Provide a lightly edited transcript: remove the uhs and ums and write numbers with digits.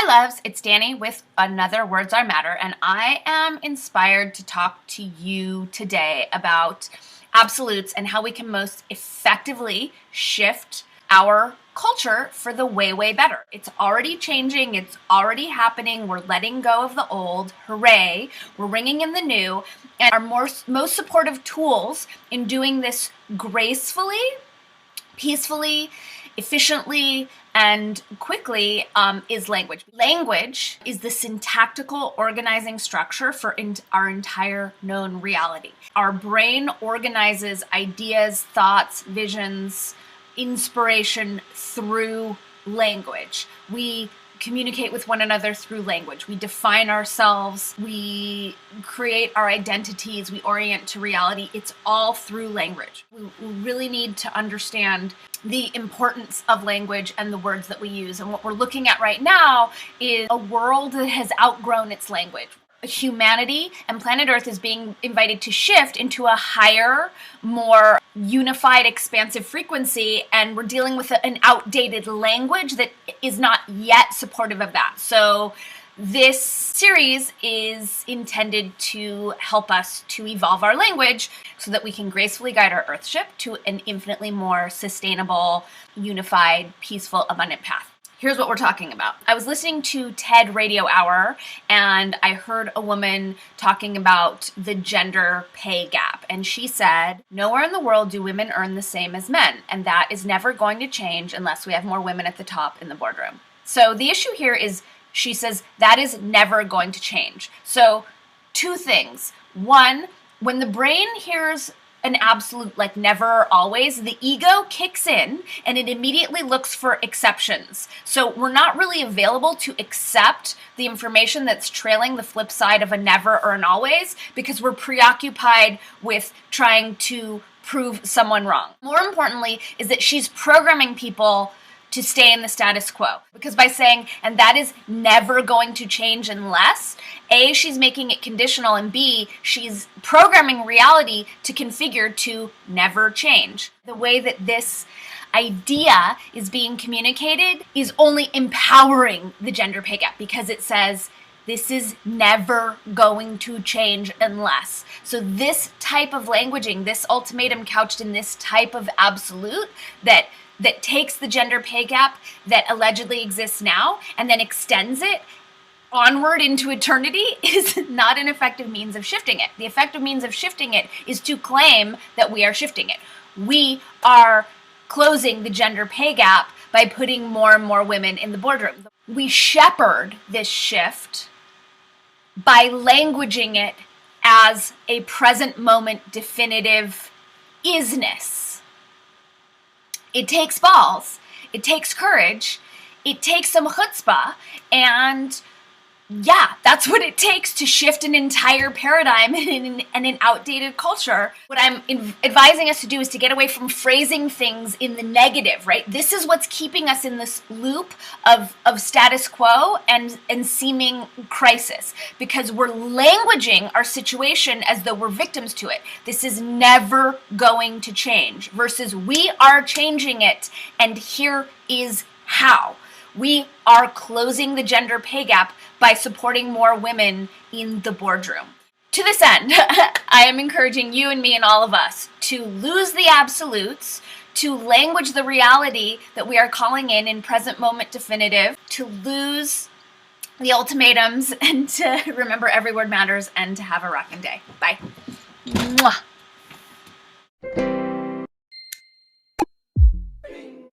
Hi loves, it's Danny with another Words Are Matter, and I am inspired to talk to you today about absolutes and how we can most effectively shift our culture for the way better. It's already changing, it's already happening, we're letting go of the old, hooray, we're bringing in the new, and our most supportive tools in doing this gracefully, peacefully, efficiently, and quickly is language. Language is the syntactical organizing structure for our entire known reality. Our brain organizes ideas, thoughts, visions, inspiration through language. We communicate with one another through language. We define ourselves, we create our identities, we orient to reality. It's all through language. We really need to understand the importance of language and the words that we use. And what we're looking at right now is a world that has outgrown its language. Humanity and planet Earth is being invited to shift into a higher, more unified, expansive frequency, and we're dealing with an outdated language that is not yet supportive of that. So this series is intended to help us to evolve our language so that we can gracefully guide our Earthship to an infinitely more sustainable, unified, peaceful, abundant path. Here's what we're talking about. I was listening to TED Radio Hour, and I heard a woman talking about the gender pay gap. And she said, nowhere in the world do women earn the same as men, and that is never going to change unless we have more women at the top in the boardroom. So the issue here is, she says, that is never going to change. So two things. One, when the brain hears an absolute like never or always, the ego kicks in and it immediately looks for exceptions. So we're not really available to accept the information that's trailing the flip side of a never or an always because we're preoccupied with trying to prove someone wrong. More importantly is that she's programming people to stay in the status quo. Because by saying, and that is never going to change unless, A, she's making it conditional, and B, she's programming reality to configure to never change. The way that this idea is being communicated is only empowering the gender pay gap because it says, this is never going to change unless. So this type of languaging, this ultimatum couched in this type of absolute that takes the gender pay gap that allegedly exists now and then extends it onward into eternity is not an effective means of shifting it. The effective means of shifting it is to claim that we are shifting it. We are closing the gender pay gap by putting more and more women in the boardroom. We shepherd this shift by languaging it as a present moment definitive isness. It takes balls, it takes courage, it takes some chutzpah, and yeah, that's what it takes to shift an entire paradigm in an outdated culture. What I'm advising us to do is to get away from phrasing things in the negative, right? This is what's keeping us in this loop of status quo and seeming crisis, because we're languaging our situation as though we're victims to it. This is never going to change versus we are changing it, and here is how. We are closing the gender pay gap by supporting more women in the boardroom. To this end, I am encouraging you and me and all of us to lose the absolutes, to language the reality that we are calling in present moment definitive, to lose the ultimatums, and to remember every word matters, and to have a rockin' day. Bye. Mwah.